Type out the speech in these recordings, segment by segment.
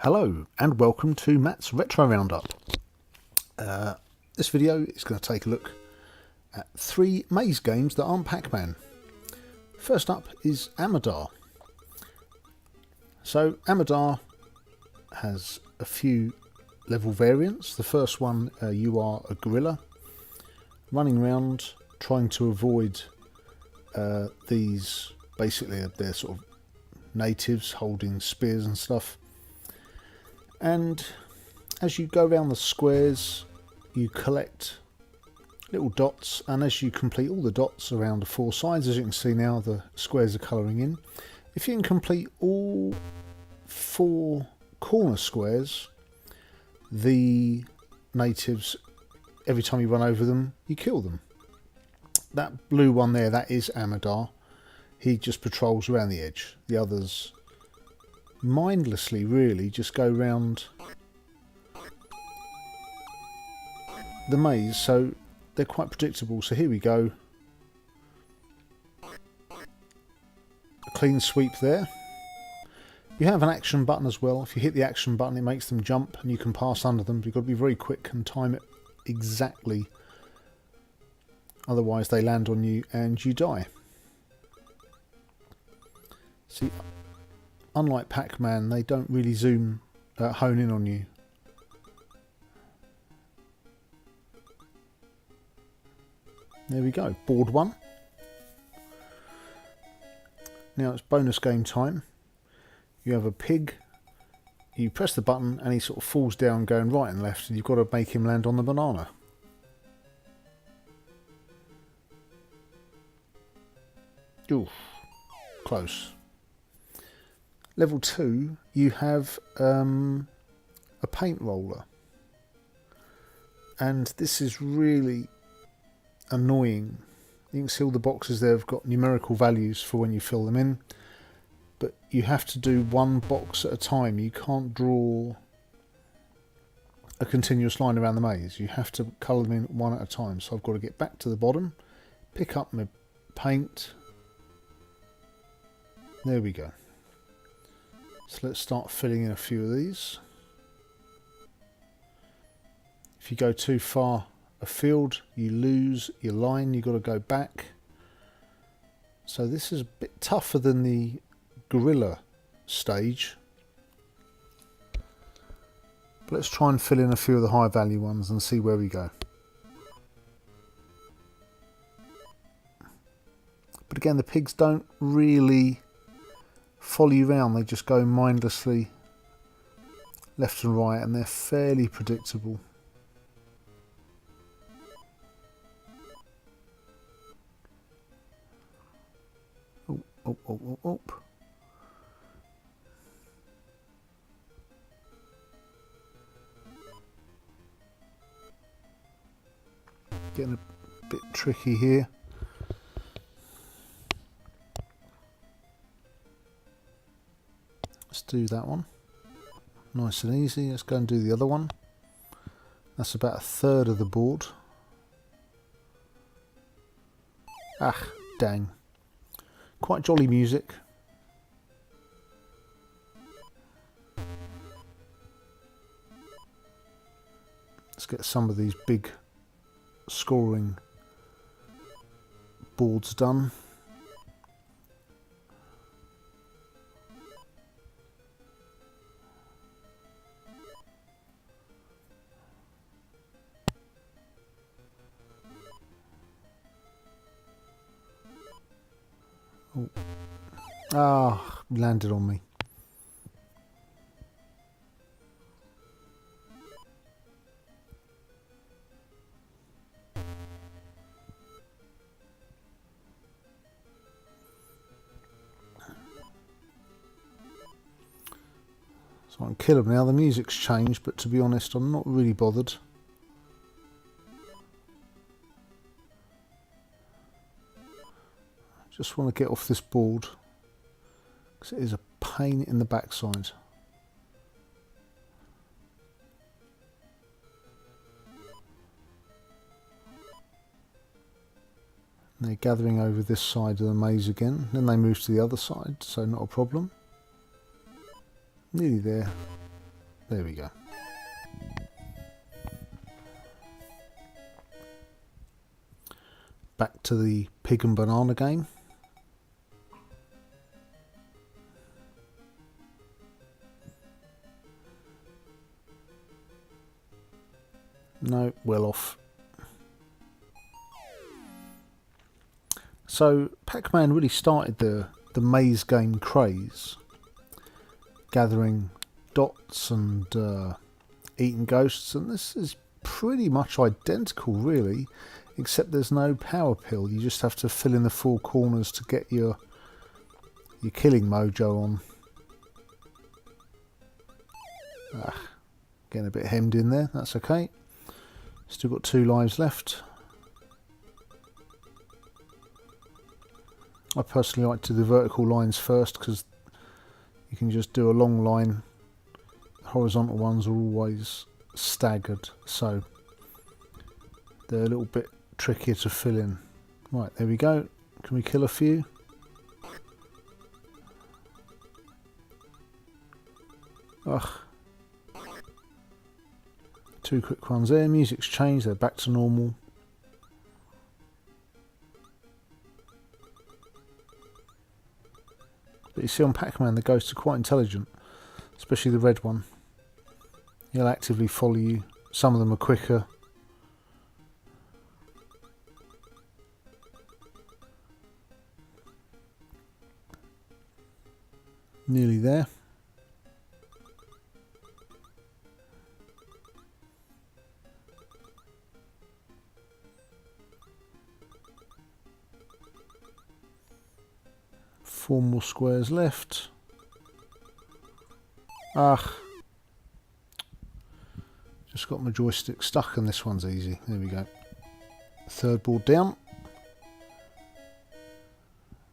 Hello and welcome to Matt's Retro Roundup. This video is going to take a look at 3 maze games that aren't Pac Man. First up is Amadar. So Amadar has a few level variants. The first one, you are a gorilla running around trying to avoid these, basically they're sort of natives holding spears and stuff. And as you go around the squares, you collect little dots, and as you complete all the dots around the 4 sides, as you can see now, the squares are colouring in. If you can complete all 4 corner squares, the natives, every time you run over them, you kill them. That blue one there, that is Amadar. He just patrols around the edge. The others mindlessly really just go round the maze, so they're quite predictable. So here we go, a clean sweep there. You have an action button as well. If you hit the action button, it makes them jump and you can pass under them, but you've got to be very quick and time it exactly, otherwise they land on you and you die. See, unlike Pac Man, they don't really hone in on you. There we go, board 1. Now it's bonus game time. You have a pig, you press the button and he sort of falls down going right and left, and you've got to make him land on the banana. Oof, close. Level 2, you have a paint roller, and this is really annoying. You can see all the boxes there have got numerical values for when you fill them in, but you have to do one box at a time. You can't draw a continuous line around the maze. You have to colour them in one at a time. So I've got to get back to the bottom, pick up my paint. There we go. So let's start filling in a few of these. If you go too far afield, you lose your line, you've got to go back. So this is a bit tougher than the gorilla stage. But let's try and fill in a few of the high value ones and see where we go. But again, the pigs don't really follow you around, they just go mindlessly left and right, and they're fairly predictable. Oh. Getting a bit tricky here. Let's do that one. Nice and easy. Let's go and do the other one. That's about 1/3 of the board. Ah, dang. Quite jolly music. Let's get some of these big scoring boards done. Oh. Ah, landed on me. So I can kill him now. The music's changed, but to be honest, I'm not really bothered. Just want to get off this board because it is a pain in the backside. They're gathering over this side of the maze again. Then they move to the other side, so not a problem. Nearly there. There we go. Back to the pig and banana game. No, well off. So Pac-Man really started the maze game craze, gathering dots and eating ghosts, and this is pretty much identical really, except there's no power pill. You just have to fill in the four corners to get your killing mojo on. Getting a bit hemmed in there, that's okay. Still got 2 lives left. I personally like to do the vertical lines first because you can just do a long line. The horizontal ones are always staggered, so they're a little bit trickier to fill in. Right, there we go. Can we kill a few? Ugh. 2 quick ones there. Music's changed, they're back to normal. But you see on Pac-Man the ghosts are quite intelligent, especially the red one. He'll actively follow you. Some of them are quicker. Nearly there. Four more squares left. Just got my joystick stuck, and this one's easy. There we go. Third board down.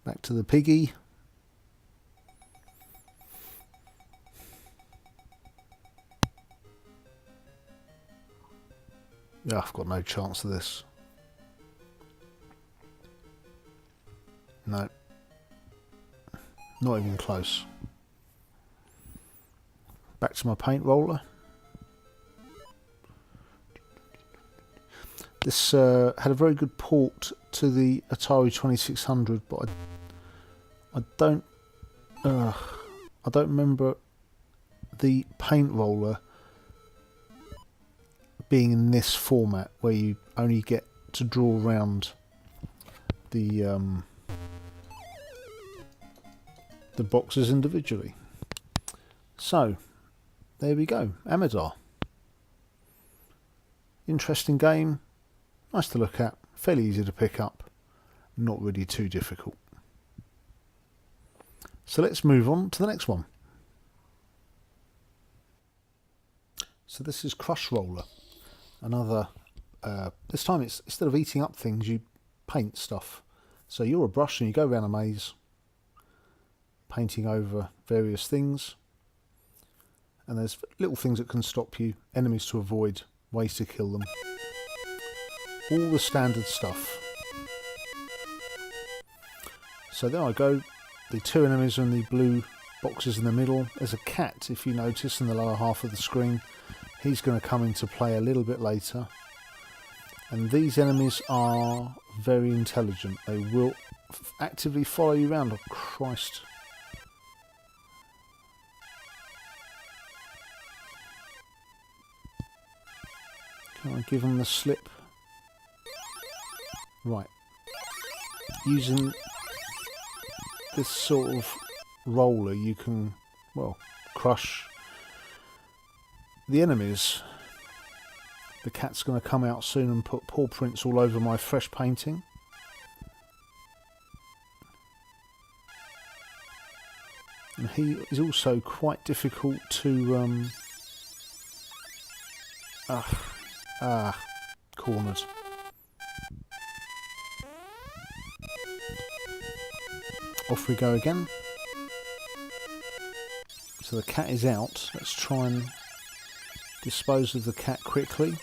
Back to the piggy. Yeah, I've got no chance of this. No. Not even close. Back to my paint roller. This had a very good port to the Atari 2600, but I don't remember the paint roller being in this format where you only get to draw around the boxes individually. So there we go, Amador. Interesting game, nice to look at, fairly easy to pick up, not really too difficult. So let's move on to the next one. So this is Crush Roller, another, this time it's instead of eating up things you paint stuff. So you're a brush and you go around a maze painting over various things, and there's little things that can stop you, enemies to avoid, ways to kill them, all the standard stuff. So there I go, the 2 enemies are in the blue boxes in the middle. There's a cat, if you notice, in the lower half of the screen. He's going to come into play a little bit later, and these enemies are very intelligent. They will actively follow you around. Oh Christ. Can I give them the slip? Right. Using this sort of roller you can, well, crush the enemies. The cat's going to come out soon and put paw prints all over my fresh painting. And he is also quite difficult to cornered. Off we go again. So the cat is out. Let's try and dispose of the cat quickly.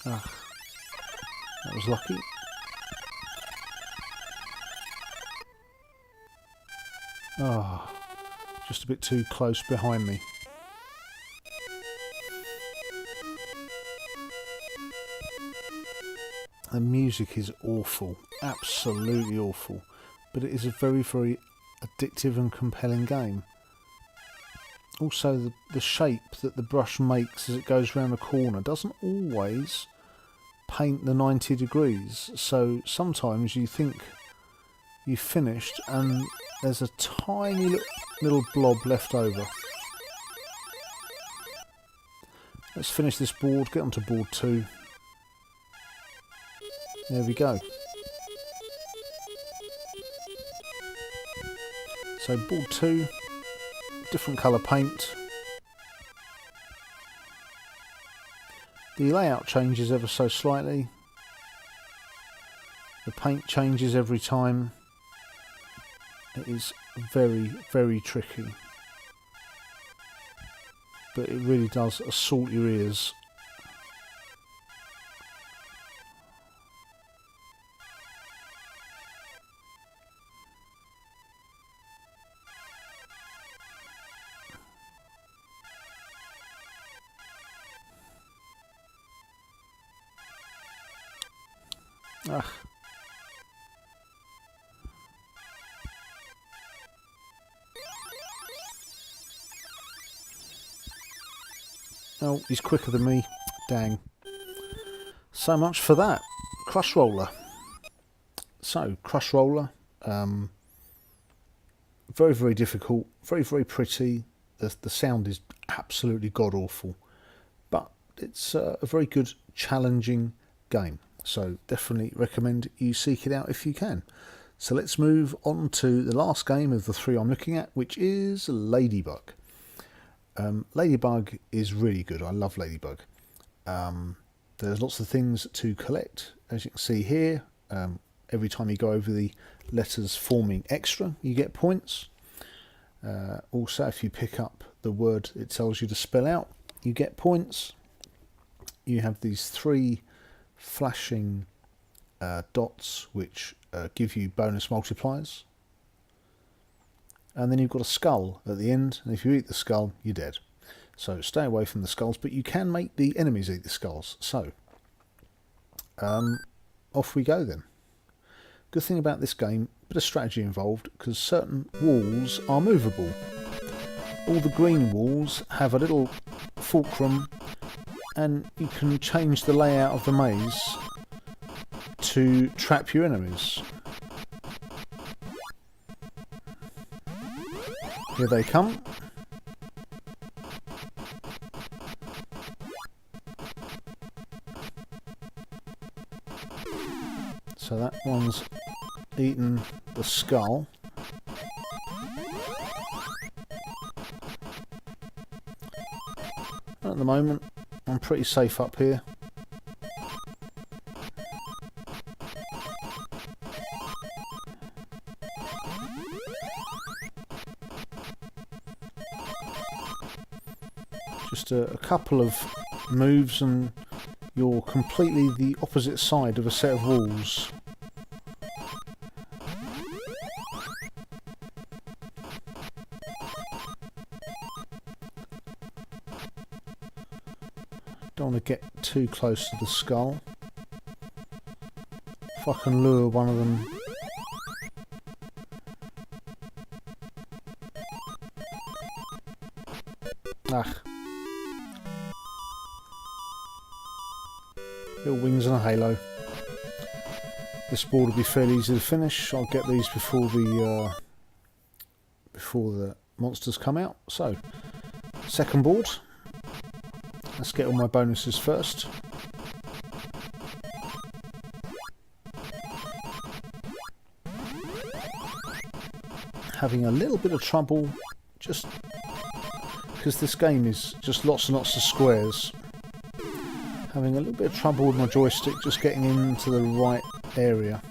That was lucky. Just a bit too close behind me. The music is awful, absolutely awful, but it is a very, very addictive and compelling game. Also, the shape that the brush makes as it goes around a corner doesn't always paint the 90 degrees, so sometimes you think you've finished and there's a tiny little blob left over. Let's finish this board, get onto board 2. There we go. So board 2, different colour paint. The layout changes ever so slightly. The paint changes every time. It is very, very tricky. But it really does assault your ears. Ugh. Oh, he's quicker than me. Dang. So much for that. Crush Roller. So, Crush Roller. Very, very difficult. Very, very pretty. The sound is absolutely god-awful. But it's a very good, challenging game. So, definitely recommend you seek it out if you can. So, let's move on to the last game of the 3 I'm looking at, which is Ladybug. Ladybug is really good. I love Ladybug. There's lots of things to collect. As you can see here, every time you go over the letters forming extra, you get points. Also, if you pick up the word it tells you to spell out, you get points. You have these 3 flashing dots which give you bonus multipliers. And then you've got a skull at the end, and if you eat the skull, you're dead. So stay away from the skulls, but you can make the enemies eat the skulls. So, off we go then. Good thing about this game, a bit of strategy involved, because certain walls are movable. All the green walls have a little fulcrum, and you can change the layout of the maze to trap your enemies. Here they come. So that one's eaten the skull. At the moment, I'm pretty safe up here. Just a couple of moves and you're completely the opposite side of a set of walls. Don't want to get too close to the skull. If I can lure one of them. Ah. Little wings and a halo. This board will be fairly easy to finish. I'll get these before the monsters come out. So, second board. Let's get all my bonuses first. Having a little bit of trouble, just because this game is just lots and lots of squares. Having a little bit of trouble with my joystick, just getting into the right area.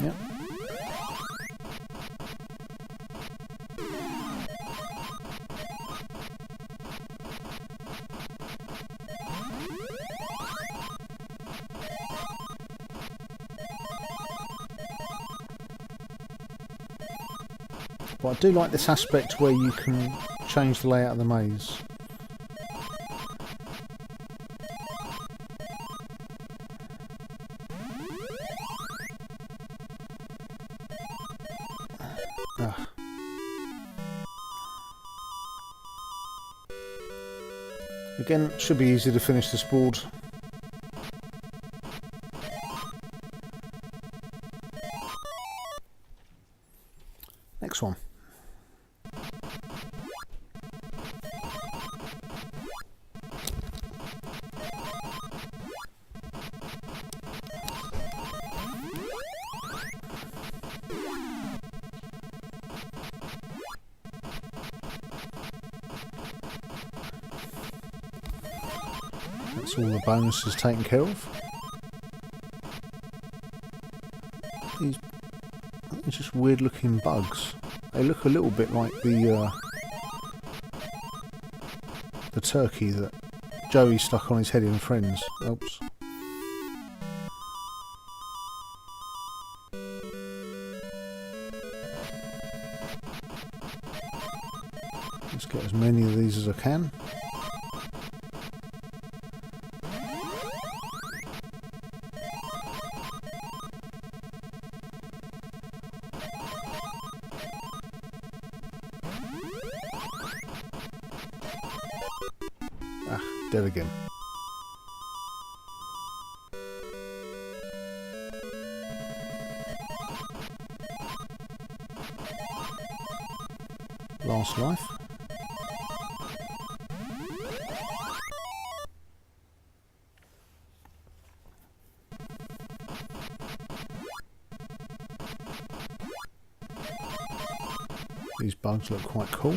Yep. But I do like this aspect where you can change the layout of the maze. Again, should be easy to finish this board. Next one. That's all the bonuses taken care of. These are just weird looking bugs. They look a little bit like the turkey that Joey stuck on his head in Friends. Oops. Let's get as many of these as I can. Ah, dead again. Last life. These bugs look quite cool.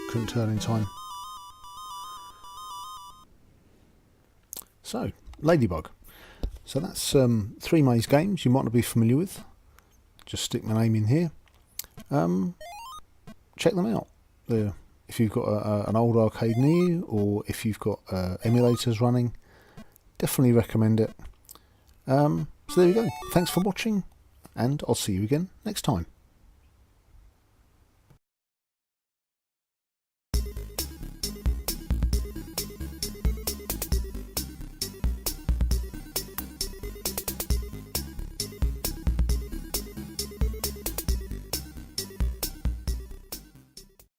Couldn't turn in time. So, Ladybug. So that's 3 maze games you might not be familiar with. Just stick my name in here. Check them out. If you've got an old arcade near you, or if you've got emulators running, definitely recommend it. So there you go. Thanks for watching, and I'll see you again next time.